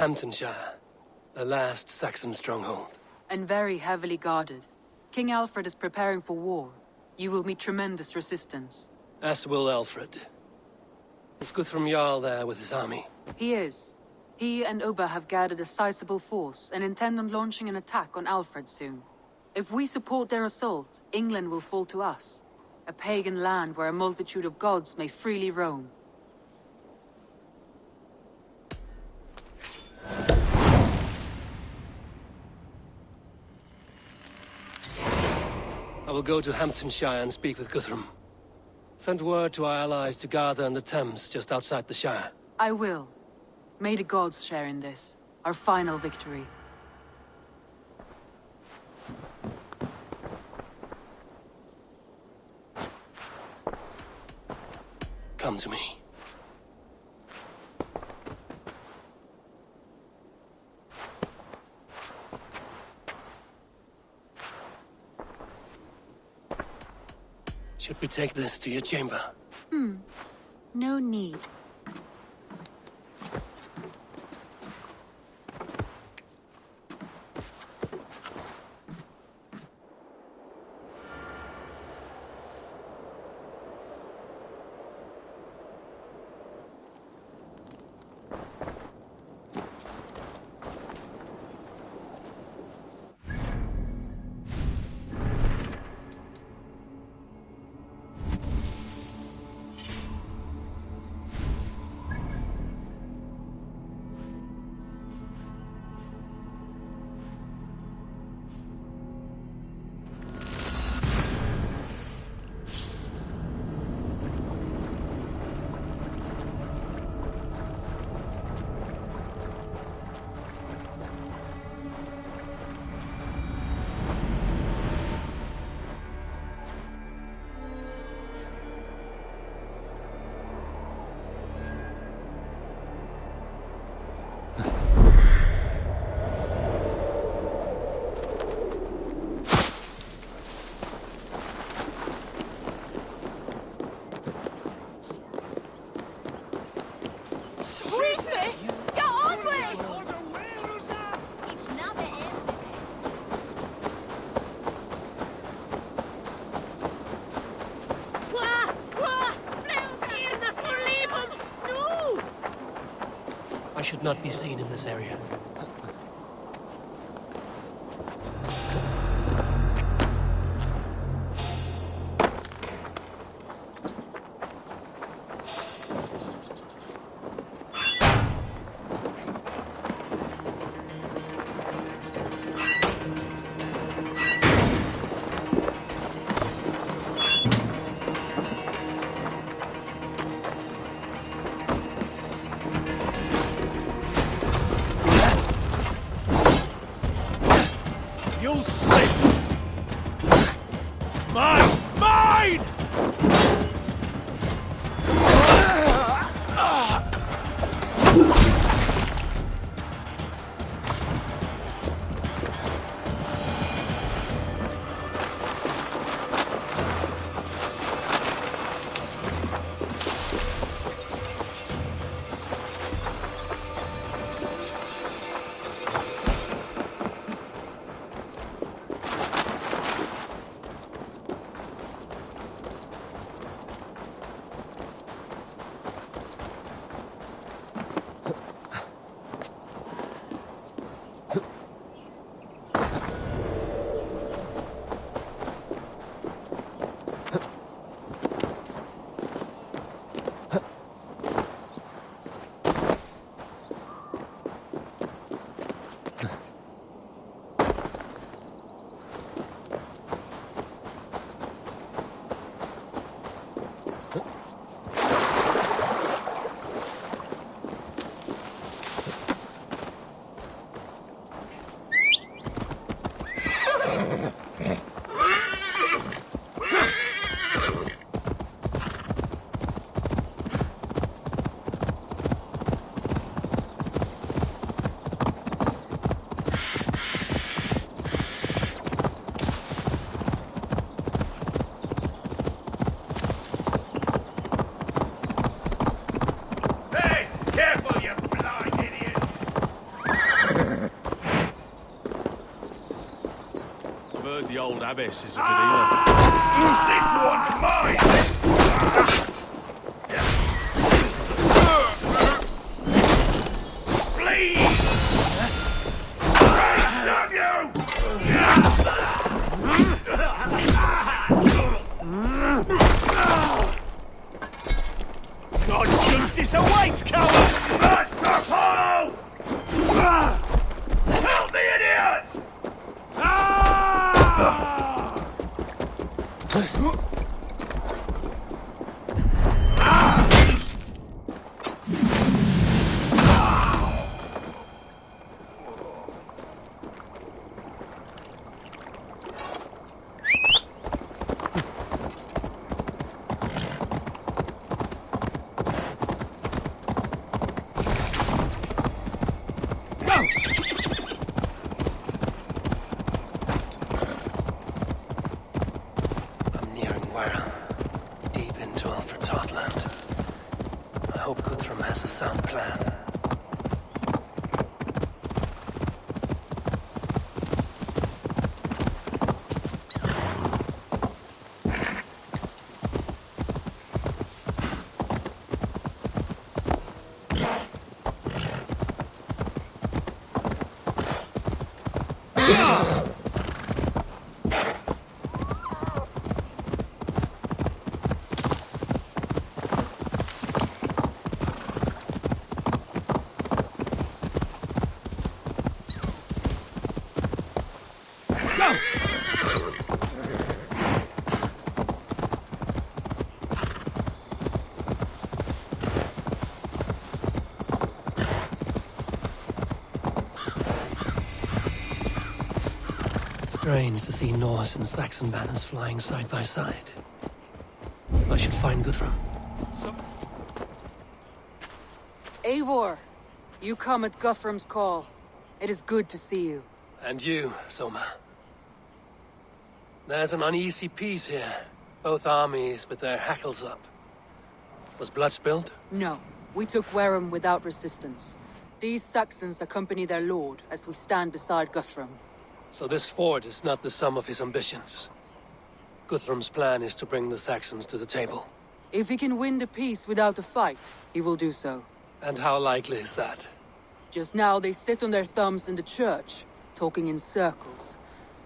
Hamptonshire, the last Saxon stronghold. And very heavily guarded. King Alfred is preparing for war. You will meet tremendous resistance. As will Alfred. Is Guthrum Jarl there with his army? He is. He and Ubba have gathered a sizable force and intend on launching an attack on Alfred soon. If we support their assault, England will fall to us. A pagan land where a multitude of gods may freely roam. I will go to Hamptonshire and speak with Guthrum. Send word to our allies to gather in the Thames just outside the Shire. I will. May the gods share in this, our final victory. Come to me. Should we take this to your chamber? No need. I should not be seen in this area. You'll slip! Mine! Mine! The old abbess is a good healer. This one's mine! Please! Damn you! God's justice awaits, coward! Master Paul! Help the idiot! I'm nearing Wareham, deep into Alfred's heartland. I hope Guthrum has a sound plan. Strange to see Norse and Saxon banners flying side by side. I should find Guthrum. Eivor, you come at Guthrum's call. It is good to see you. And you, Soma. There's an uneasy peace here. Both armies with their hackles up. Was blood spilled? No, we took Wareham without resistance. These Saxons accompany their lord as we stand beside Guthrum. So this fort is not the sum of his ambitions. Guthrum's plan is to bring the Saxons to the table. If he can win the peace without a fight, he will do so. And how likely is that? Just now they sit on their thumbs in the church, talking in circles.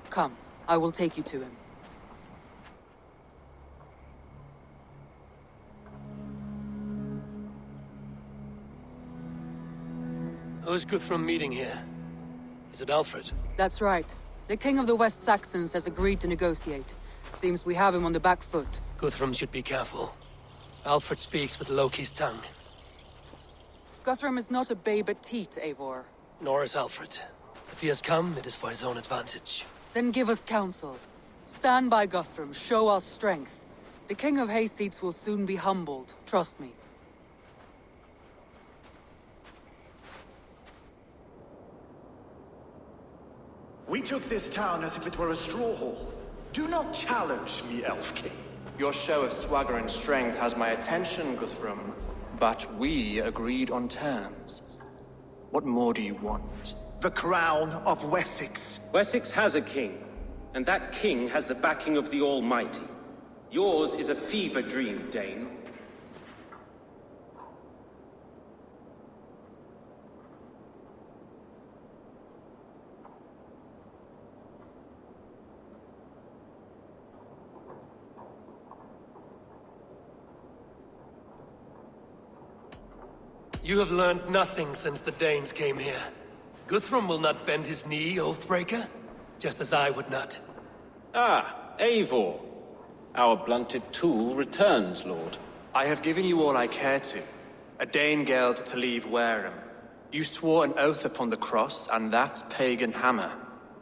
Come, I will take you to him. Who's Guthrum meeting here? Is it Alfred? That's right. The king of the West Saxons has agreed to negotiate. Seems we have him on the back foot. Guthrum should be careful. Alfred speaks with Loki's tongue. Guthrum is not a babe at teat, Eivor. Nor is Alfred. If he has come, it is for his own advantage. Then give us counsel. Stand by Guthrum, show our strength. The king of Hayseeds will soon be humbled, trust me. We took this town as if it were a straw hall. Do not challenge me, Elf King. Your show of swagger and strength has my attention, Guthrum. But we agreed on terms. What more do you want? The crown of Wessex. Wessex has a king, and that king has the backing of the Almighty. Yours is a fever dream, Dane. You have learned nothing since the Danes came here. Guthrum will not bend his knee, Oathbreaker, just as I would not. Ah, Eivor. Our blunted tool returns, Lord. I have given you all I care to. A Danegeld to leave Wareham. You swore an oath upon the cross, and that pagan hammer.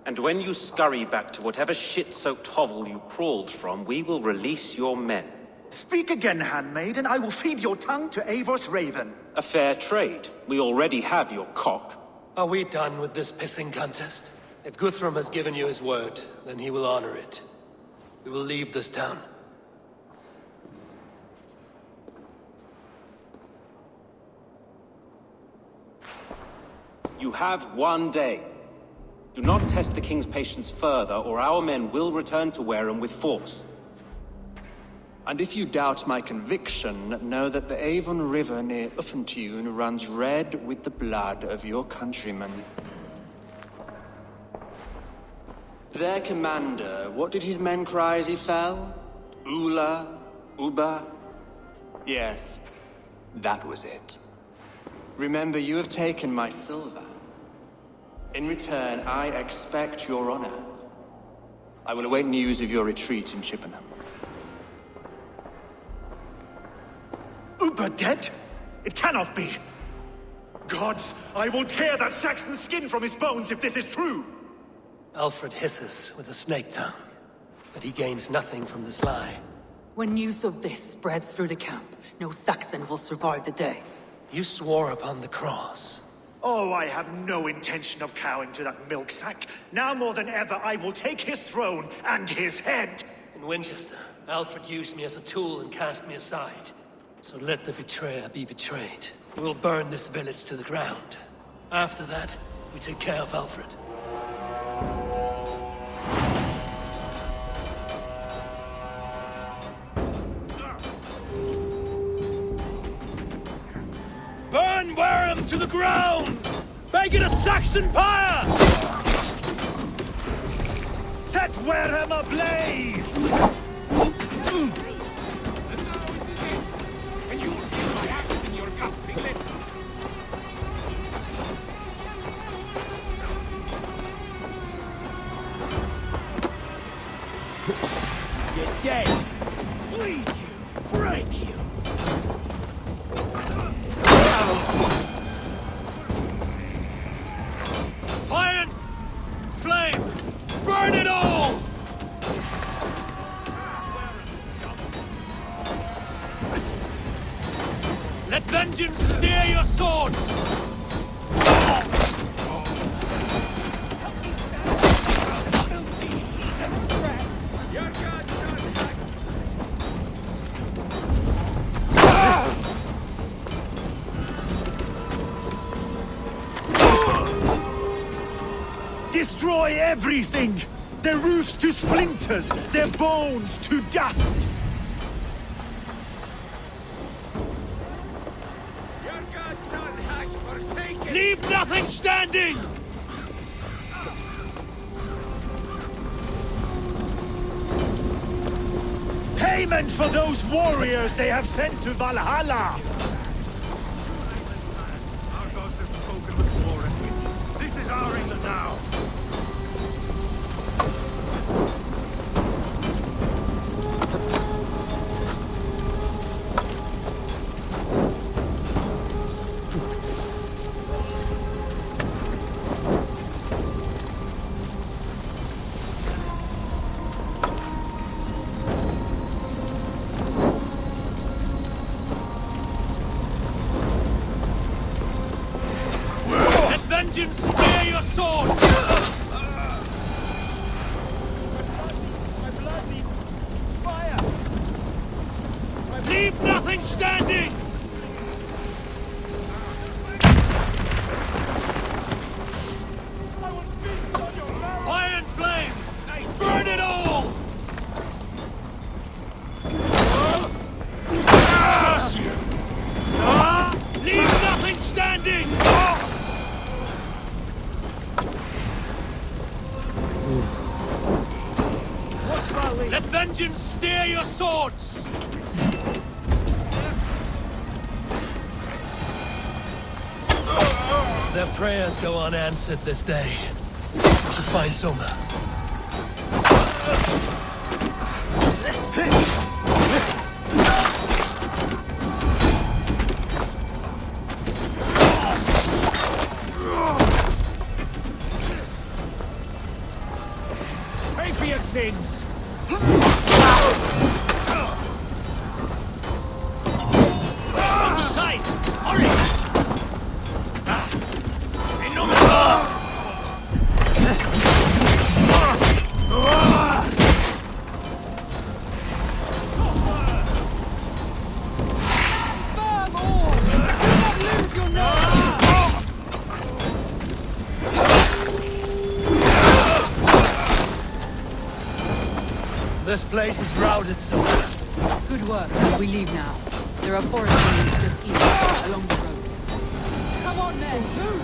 And when you scurry back to whatever shit-soaked hovel you crawled from, we will release your men. Speak again, handmaid, and I will feed your tongue to Eivor's raven. A fair trade. We already have your cock. Are we done with this pissing contest? If Guthrum has given you his word, then he will honor it. We will leave this town. You have one day. Do not test the king's patience further, or our men will return to Wareham with force. And if you doubt my conviction, know that the Avon River near Uffentune runs red with the blood of your countrymen. Their commander, what did his men cry as he fell? Ula? Uba? Yes, that was it. Remember, you have taken my silver. In return, I expect your honor. I will await news of your retreat in Chippenham. Uber dead? It cannot be! Gods, I will tear that Saxon's skin from his bones if this is true! Alfred hisses with a snake tongue, but he gains nothing from this lie. When news of this spreads through the camp, no Saxon will survive the day. You swore upon the cross. Oh, I have no intention of cowing to that milk sack. Now more than ever, I will take his throne and his head! In Winchester, Alfred used me as a tool and cast me aside. So let the betrayer be betrayed. We will burn this village to the ground. After that, we take care of Alfred. Burn Wareham to the ground! Make it a Saxon pyre! Set Wareham ablaze! And you will feel my axe in your gut, piglet! You're dead! Bleed you! Break you! Fire! Flame! Burn it all! Let vengeance steer your swords! Destroy everything! Their roofs to splinters, their bones to dust! Leave nothing standing! Payment for those warriors they have sent to Valhalla! Our gods have spoken with war and wit. This is our England now! Vengeance, steer your sword! My blood needs fire! Leave nothing standing! Fire and flame! Burn it all! Curse you! Leave nothing standing! Let vengeance steer your swords! Their prayers go unanswered this day. We should find Soma. Pay for your sins! On the side! Hurry! This place is routed, soldier. Good work. We leave now. There are forest ruins just east, along the road. Come on, men, move!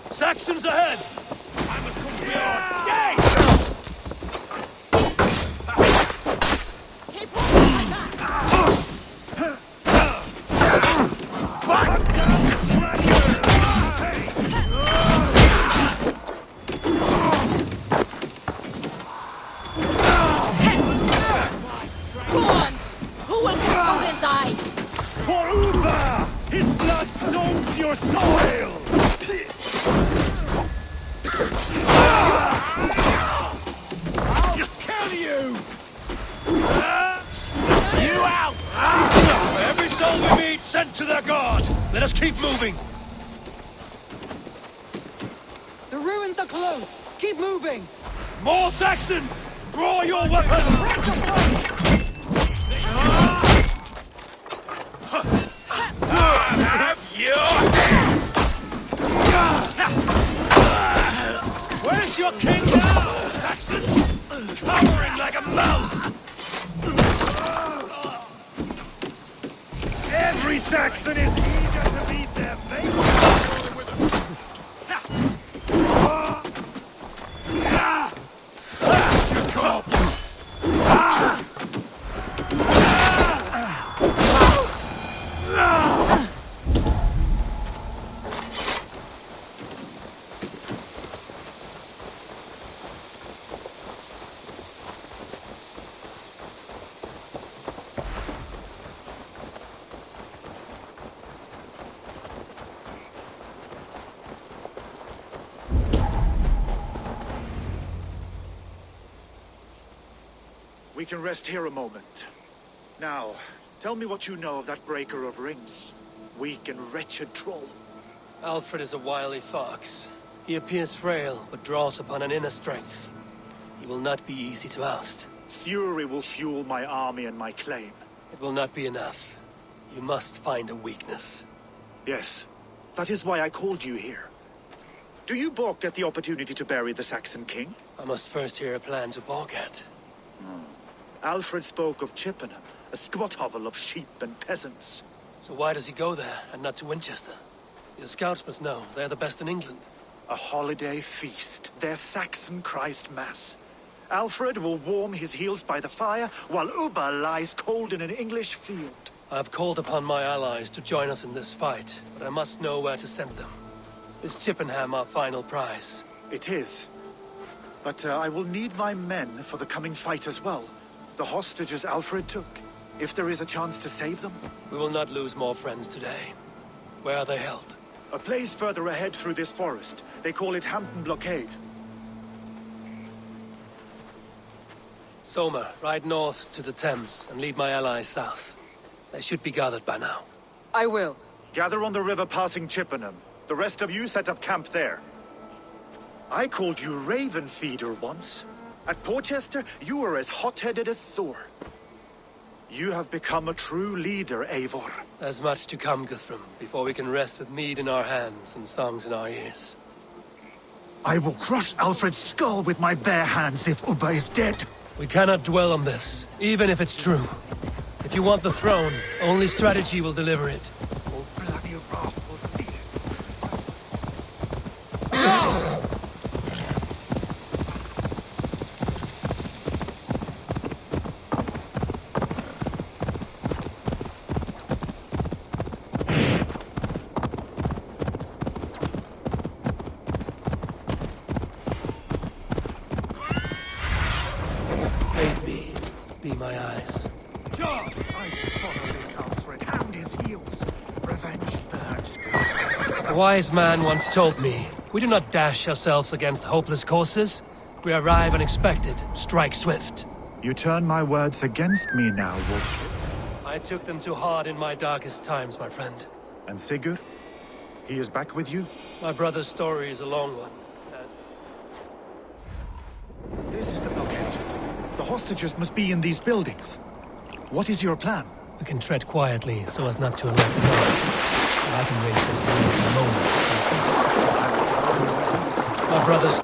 Saxons ahead! I must come to your gate! Keep walking like that! Back down this Go on! Who will control this eye? For Uba! His blood soaks your soil! I'll kill you! You out! Every soul we meet sent to their god! Let us keep moving! The ruins are close! Keep moving! More Saxons! Draw your weapons! Have your hands! Where's your king now, Saxons? Cowering like a mouse! Every Saxon is eager to meet their fate! We can rest here a moment. Now, tell me what you know of that breaker of rings. Weak and wretched troll. Alfred is a wily fox. He appears frail, but draws upon an inner strength. He will not be easy to oust. Fury will fuel my army and my claim. It will not be enough. You must find a weakness. Yes, that is why I called you here. Do you balk at the opportunity to bury the Saxon king? I must first hear a plan to balk at. Alfred spoke of Chippenham, a squat hovel of sheep and peasants. So why does he go there, and not to Winchester? Your scouts must know. They're the best in England. A holiday feast, their Saxon Christ Mass. Alfred will warm his heels by the fire, while Ubba lies cold in an English field. I've called upon my allies to join us in this fight, but I must know where to send them. Is Chippenham our final prize? It is. But I will need my men for the coming fight as well. The hostages Alfred took. If there is a chance to save them. We will not lose more friends today. Where are they held? A place further ahead through this forest. They call it Hampton Blockade. Soma, ride north to the Thames and lead my allies south. They should be gathered by now. I will. Gather on the river passing Chippenham. The rest of you set up camp there. I called you Raven Feeder once. At Porchester, you were as hot-headed as Thor. You have become a true leader, Eivor. There's much to come, Guthrum, before we can rest with mead in our hands and songs in our ears. I will crush Alfred's skull with my bare hands if Ubba is dead. We cannot dwell on this, even if it's true. If you want the throne, only strategy will deliver it. Oh, bloody wrath will feel Aid me. Be my eyes. I will follow this Alfred, hound his heels. Revenge burns. A wise man once told me, we do not dash ourselves against hopeless courses. We arrive unexpected, strike swift. You turn my words against me now, Wolf. I took them too hard in my darkest times, my friend. And Sigurd? He is back with you? My brother's story is a long one. This is the blockade. The hostages must be in these buildings. What is your plan? We can tread quietly so as not to alert the guards. I can raise this news in a moment. My brother's...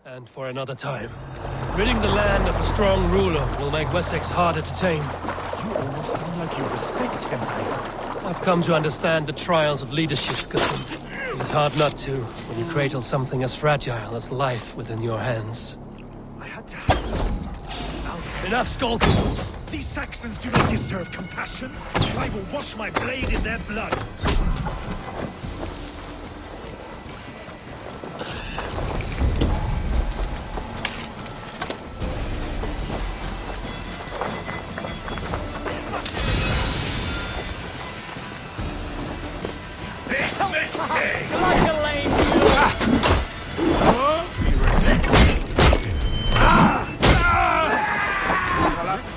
And for another time. Ridding the land of a strong ruler will make Wessex harder to tame. You almost sound like you respect him, Ivan. I've come to understand the trials of leadership, Guthrum. It is hard not to, when you cradle something as fragile as life within your hands. I had to... Enough skulking! These Saxons do not deserve compassion. I will wash my blade in their blood.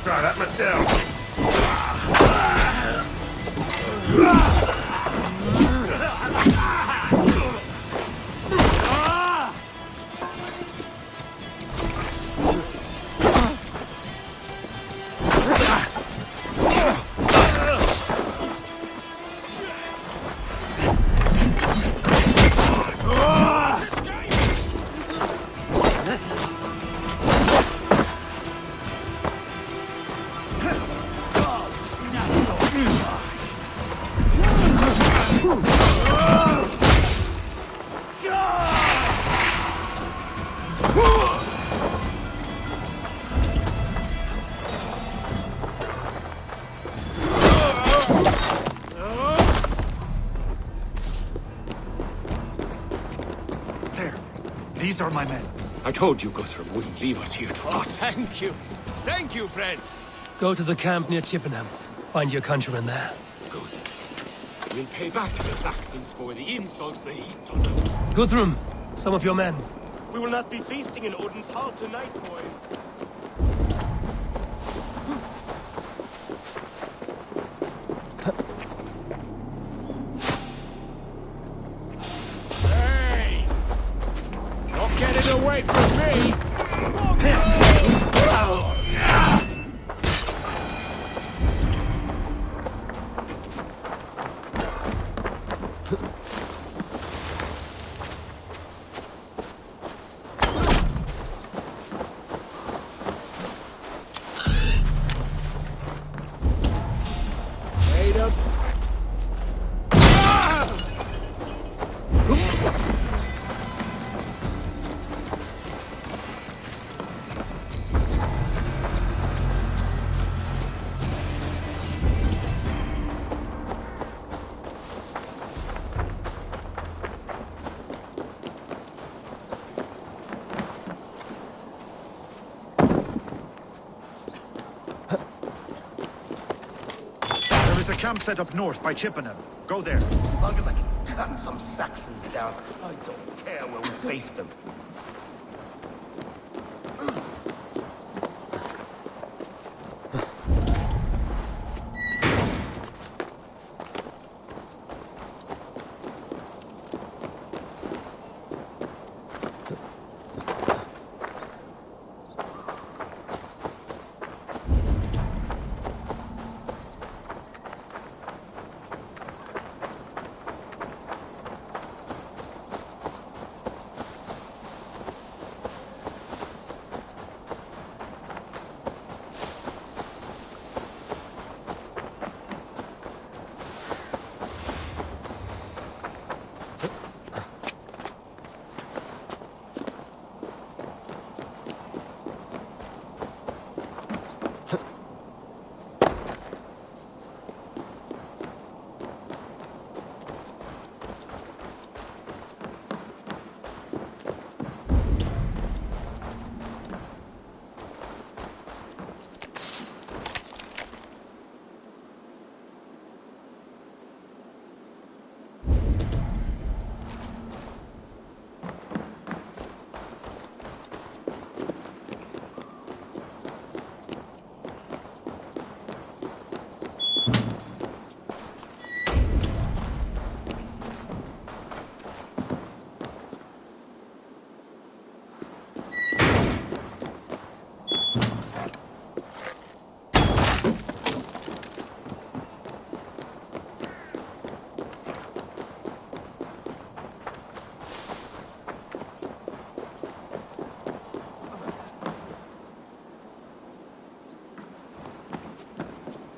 Try that myself. There. These are my men. I told you Guthrum wouldn't leave us here to rot. Thank you. Thank you, friend. Go to the camp near Chippenham. Find your countrymen there. Good. We'll pay back the Saxons for the insults they heaped on us. Guthrum, some of your men. We will not be feasting in Odin's hall tonight, boys. Hey! Don't get it away from me! Wait up. There is a camp set up north by Chippenham. Go there. As long as I can cut some Saxons down, I don't care where we face them.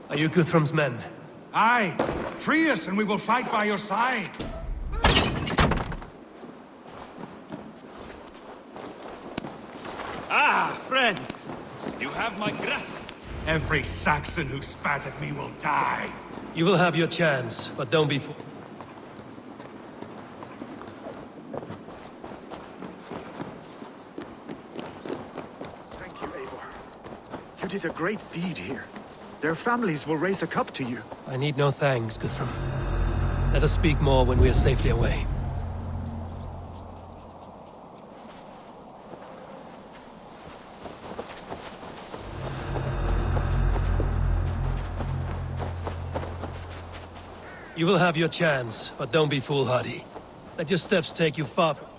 Are you Guthrum's men? Aye. Free us and we will fight by your side. Ah, friends! You have my gratitude. Every Saxon who spat at me will die. You will have your chance, but don't be fooled. Thank you, Eivor. You did a great deed here. Their families will raise a cup to you. I need no thanks, Guthrum. Let us speak more when we are safely away. You will have your chance, but don't be foolhardy. Let your steps take you far from...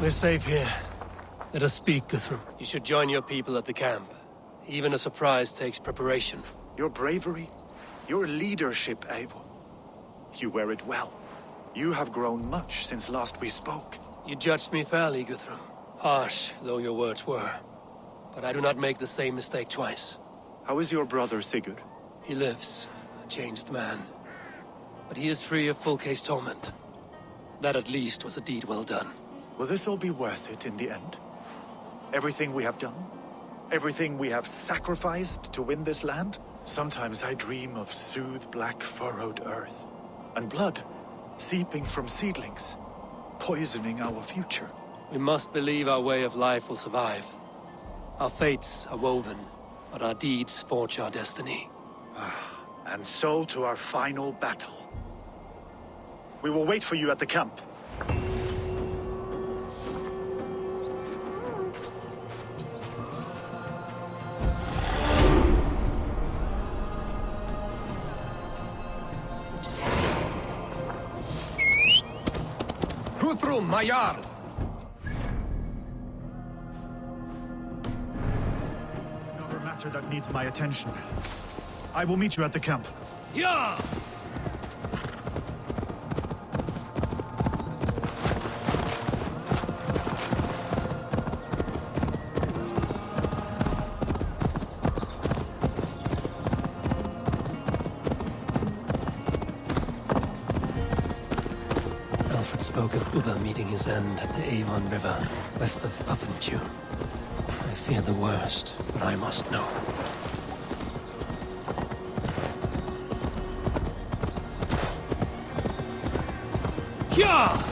We're safe here. Let us speak, Guthrum. You should join your people at the camp. Even a surprise takes preparation. Your bravery, your leadership, Eivor. You wear it well. You have grown much since last we spoke. You judged me fairly, Guthrum. Harsh though your words were. But I do not make the same mistake twice. How is your brother, Sigurd? He lives, a changed man. But he is free of full case torment. That at least was a deed well done. Will this all be worth it in the end? Everything we have done? Everything we have sacrificed to win this land? Sometimes I dream of soothed black furrowed earth, and blood seeping from seedlings, poisoning our future. We must believe our way of life will survive. Our fates are woven, but our deeds forge our destiny. And so to our final battle. We will wait for you at the camp. Guthrum, my Jarl! Another matter that needs my attention. I will meet you at the camp. Yeah! Alfred spoke of Uber meeting his end at the Avon River, west of Uffenture. I fear the worst, but I must know. Yeah!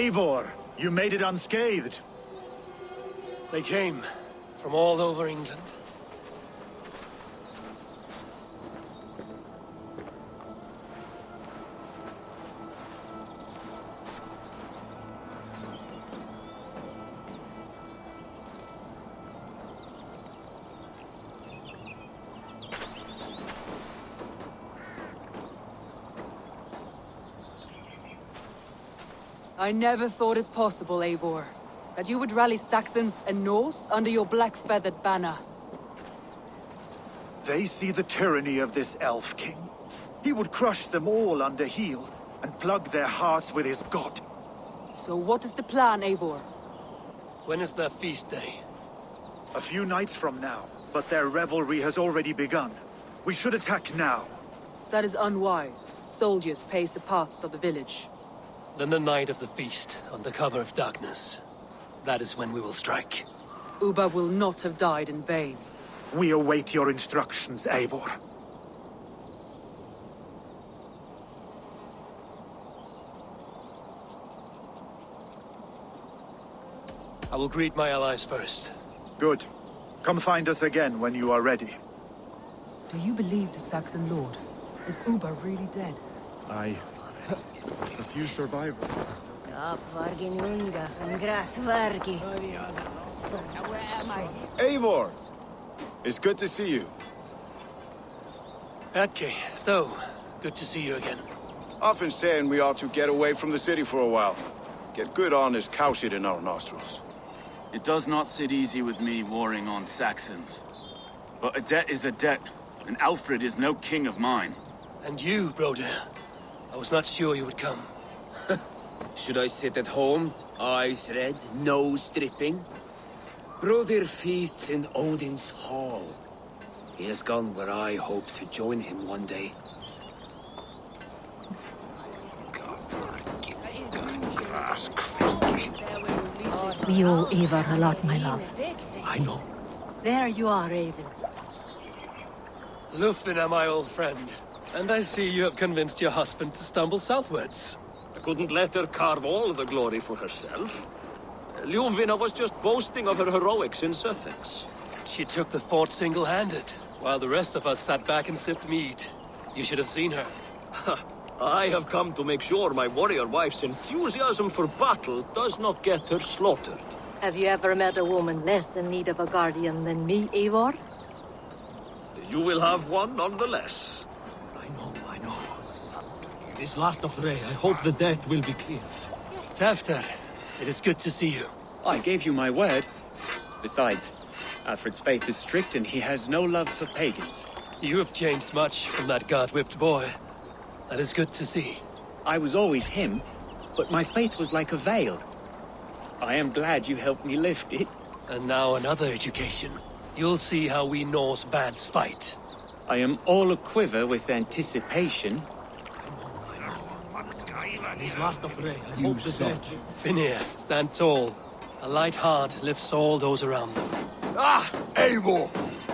Eivor, you made it unscathed. They came from all over England. I never thought it possible, Eivor, that you would rally Saxons and Norse under your black-feathered banner. They see the tyranny of this elf king. He would crush them all under heel and plug their hearts with his god. So what is the plan, Eivor? When is their feast day? A few nights from now, but their revelry has already begun. We should attack now. That is unwise. Soldiers pace the paths of the village. Then the night of the feast, under cover of darkness. That is when we will strike. Ubba will not have died in vain. We await your instructions, Eivor. I will greet my allies first. Good. Come find us again when you are ready. Do you believe the Saxon lord? Is Ubba really dead? A few survivors. Eivor! It's good to see you. Atke, Stowe, good to see you again. Often saying we ought to get away from the city for a while. Get good honest cow shit in our nostrils. It does not sit easy with me warring on Saxons. But a debt is a debt, and Alfred is no king of mine. And you, Broder. I was not sure you would come. Should I sit at home, eyes red, nose dripping? Brother feasts in Odin's hall. He has gone where I hope to join him one day. We owe Eivor a lot, my love. I know. There you are, Raven. Lufina, my old friend. And I see you have convinced your husband to stumble southwards. I couldn't let her carve all the glory for herself. Ljuvina was just boasting of her heroics in Sussex. She took the fort single-handed, while the rest of us sat back and sipped mead. You should have seen her. I have come to make sure my warrior wife's enthusiasm for battle does not get her slaughtered. Have you ever met a woman less in need of a guardian than me, Eivor? You will have one nonetheless. I know. This last affray, I hope the debt will be cleared. Tafter, it is good to see you. I gave you my word. Besides, Alfred's faith is strict and he has no love for pagans. You have changed much from that god-whipped boy. That is good to see. I was always him, but my faith was like a veil. I am glad you helped me lift it. And now another education. You'll see how we Norse bads fight. I am all aquiver with anticipation. This last affray, I hope the debt... Finir, stand tall. A light heart lifts all those around them. Ah, Eivor!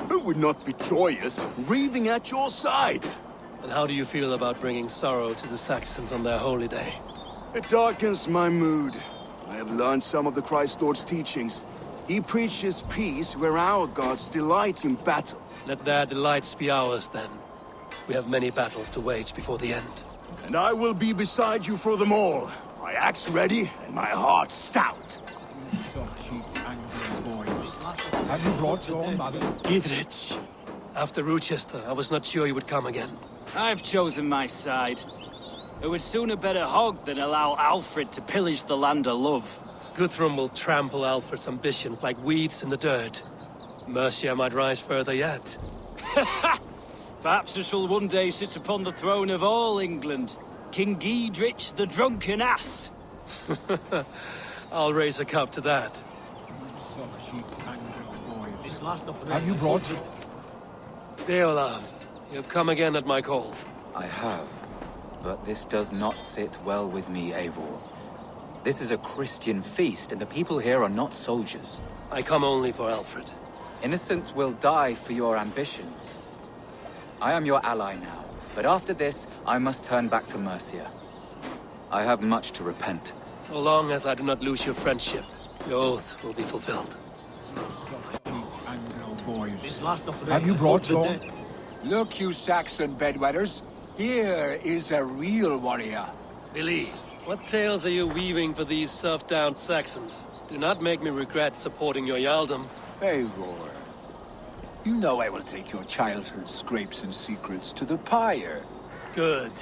Who would not be joyous, raving at your side? And how do you feel about bringing sorrow to the Saxons on their holy day? It darkens my mood. I have learned some of the Christ Lord's teachings. He preaches peace where our gods delight in battle. Let their delights be ours, then. We have many battles to wage before the end. And I will be beside you for them all. My axe ready and my heart stout. Have you brought your mother? Gidrich. After Rochester, I was not sure you would come again. I've chosen my side. It would sooner bet a hog than allow Alfred to pillage the land of love. Guthrum will trample Alfred's ambitions like weeds in the dirt. Mercia might rise further yet. Perhaps he shall one day sit upon the throne of all England. King Giedrich the drunken ass. I'll raise a cup to that. Have you brought... Deolav, you have come again at my call. I have, but this does not sit well with me, Eivor. This is a Christian feast, and the people here are not soldiers. I come only for Alfred. Innocents will die for your ambitions. I am your ally now, but after this, I must turn back to Mercia. I have much to repent. So long as I do not lose your friendship, your oath will be fulfilled. This last of Have you brought the your... dead? Look, you Saxon bedwetters. Here is a real warrior. Billy, what tales are you weaving for these serf-down Saxons? Do not make me regret supporting your Yaldom. Eivor, you know I will take your childhood scrapes and secrets to the pyre. Good.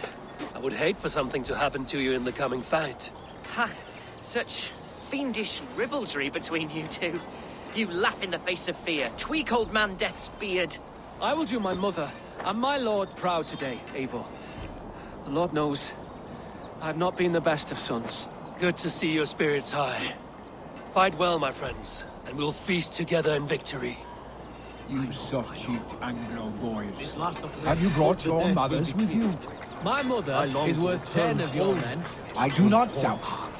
I would hate for something to happen to you in the coming fight. Ha! Such fiendish ribaldry between you two. You laugh in the face of fear, tweak old man Death's beard. I will do my mother and my lord proud today, Eivor. The Lord knows, I have not been the best of sons. Good to see your spirits high. Fight well, my friends, and we'll feast together in victory. You soft-cheeked Anglo boys. This last of Have you brought your mothers with you? My mother is worth 10 of your men. I do not doubt it.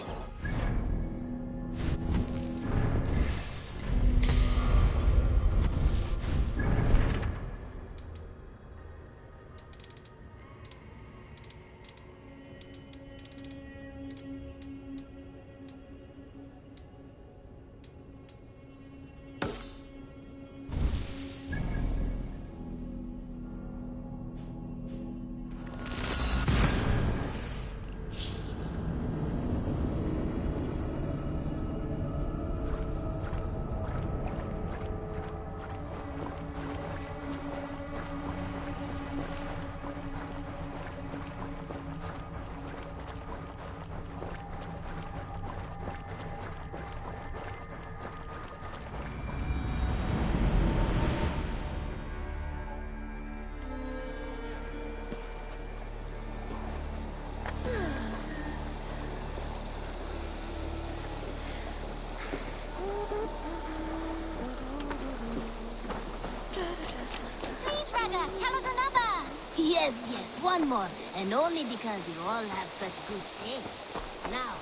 Yes, one more. And only because you all have such good taste. Now,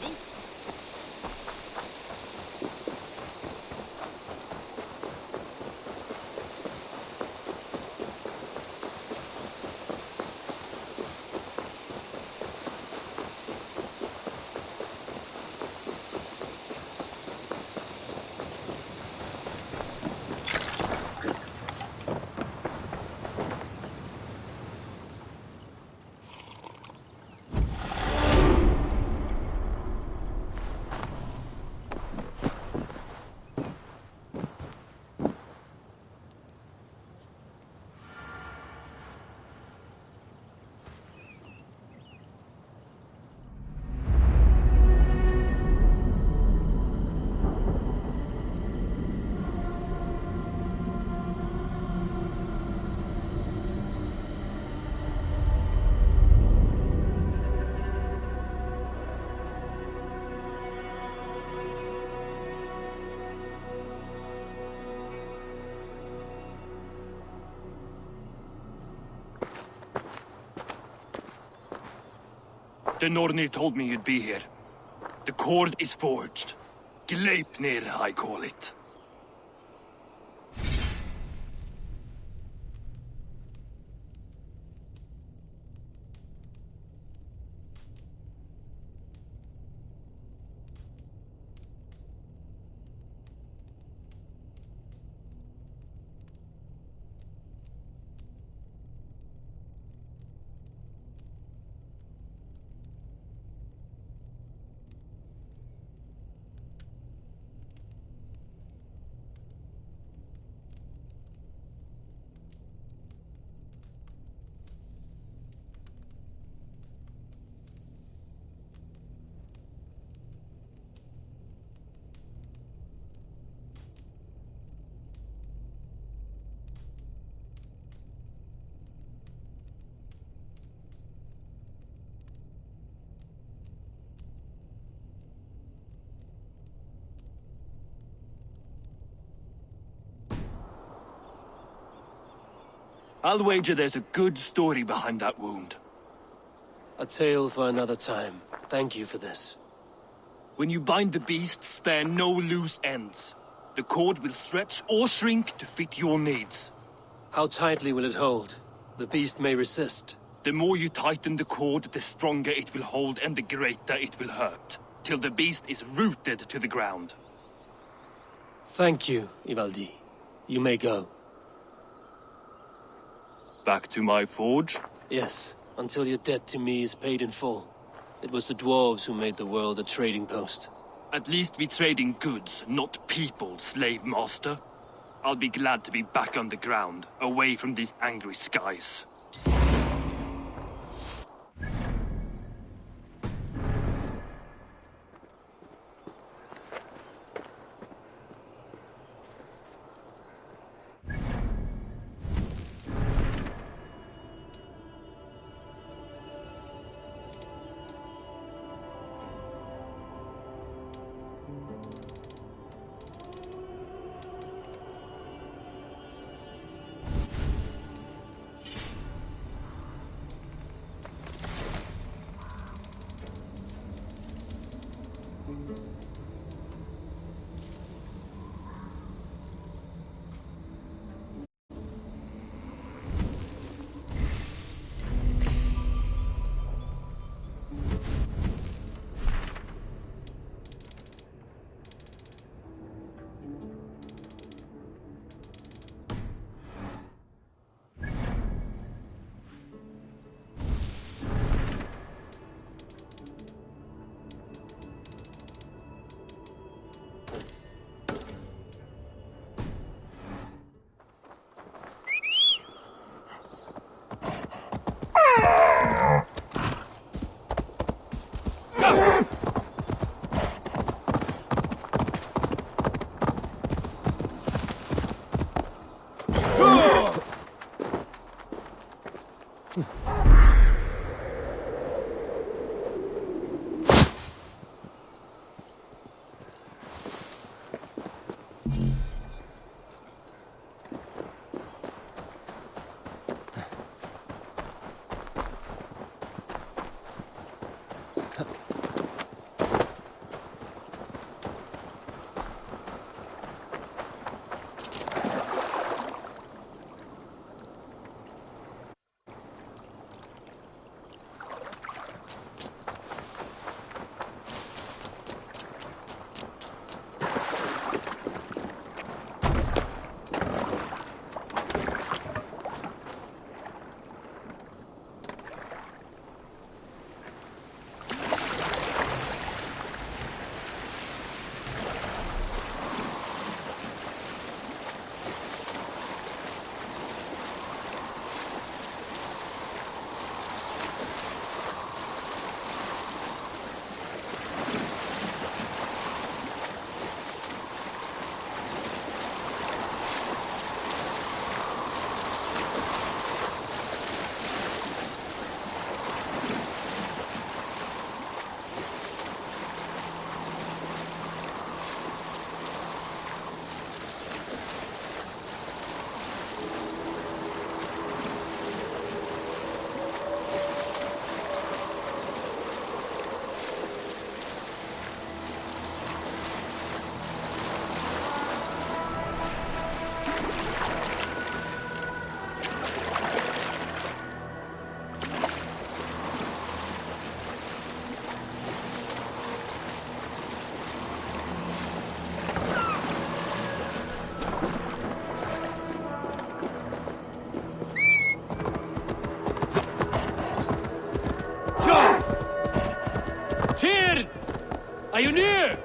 this... The Nornir told me you'd be here. The cord is forged. Gleipnir, I call it. I'll wager there's a good story behind that wound. A tale for another time. Thank you for this. When you bind the beast, spare no loose ends. The cord will stretch or shrink to fit your needs. How tightly will it hold? The beast may resist. The more you tighten the cord, the stronger it will hold and the greater it will hurt. till the beast is rooted to the ground. Thank you, Ivaldi. You may go. Back to my forge? Yes, until your debt to me is paid in full. It was the dwarves who made the world a trading post. At least we trade in goods, not people, slave master. I'll be glad to be back underground, away from these angry skies. Are you near?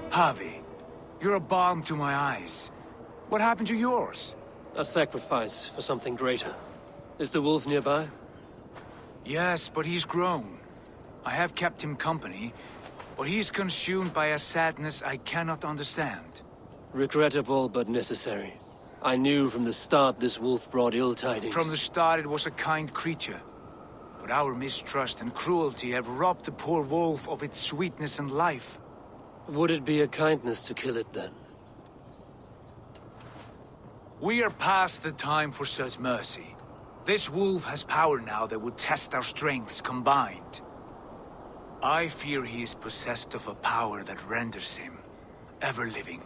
Javi, you're a balm to my eyes. What happened to yours? A sacrifice for something greater. Is the wolf nearby? Yes, but he's grown. I have kept him company, but he's consumed by a sadness I cannot understand. Regrettable, but necessary. I knew from the start this wolf brought ill tidings. From the start it was a kind creature. But our mistrust and cruelty have robbed the poor wolf of its sweetness and life. Would it be a kindness to kill it, then? We are past the time for such mercy. This wolf has power now that would test our strengths combined. I fear he is possessed of a power that renders him ever-living.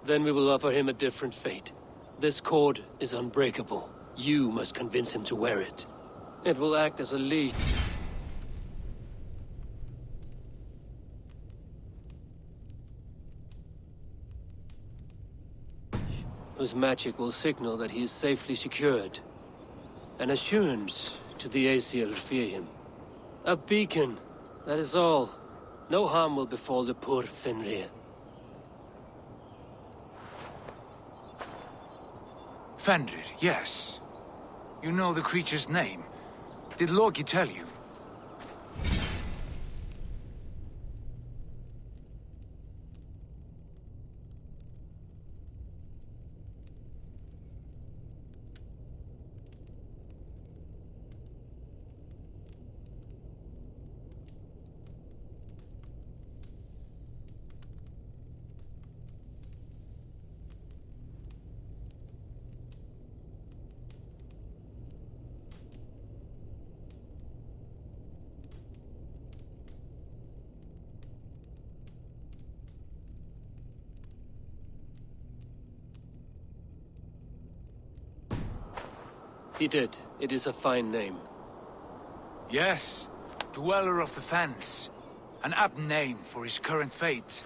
Then we will offer him a different fate. This cord is unbreakable. You must convince him to wear it. It will act as a lead. Whose magic will signal that he is safely secured. An assurance to the Aesir who fear him. A beacon, that is all. No harm will befall the poor Fenrir. Fenrir, yes. You know the creature's name. Did Loki tell you? He did. It is a fine name. Yes, Dweller of the Fens. An apt name for his current fate.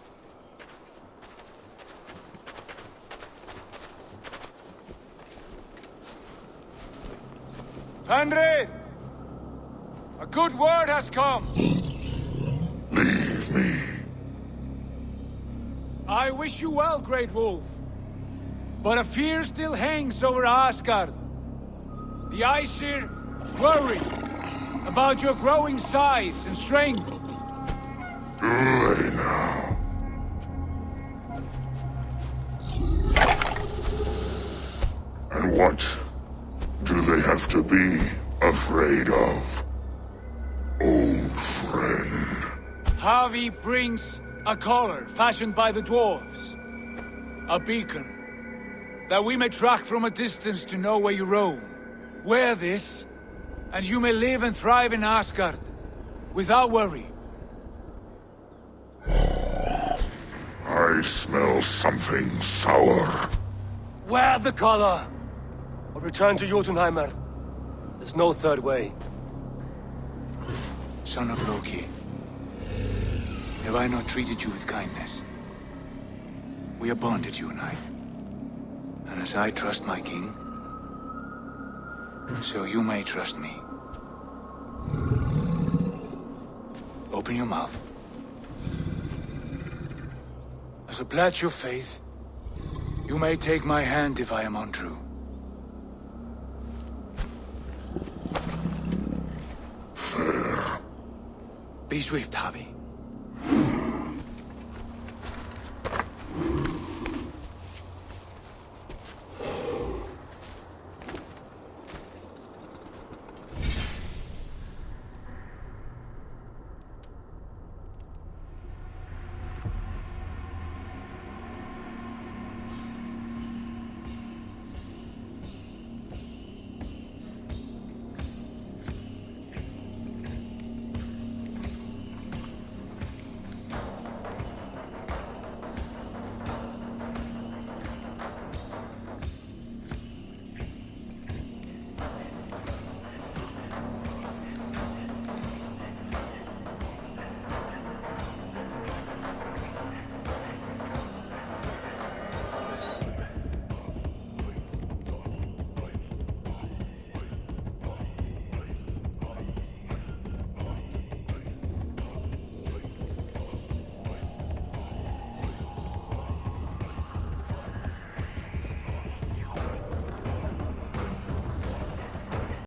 Fenrir! A good word has come! Leave me. I wish you well, Great Wolf. But a fear still hangs over Asgard. The Aesir worry about your growing size and strength. Do they now? And what do they have to be afraid of? Old friend. Havi brings a collar fashioned by the dwarves. A beacon. That we may track from a distance to know where you roam. Wear this, and you may live and thrive in Asgard, without worry. I smell something sour. Wear the collar! Or return to Jotunheimer. There's no third way. Son of Loki, have I not treated you with kindness? We are bonded, you and I. And as I trust my king, so you may trust me. Open your mouth. As a pledge of faith, you may take my hand if I am untrue. Fair. Be swift, Havi.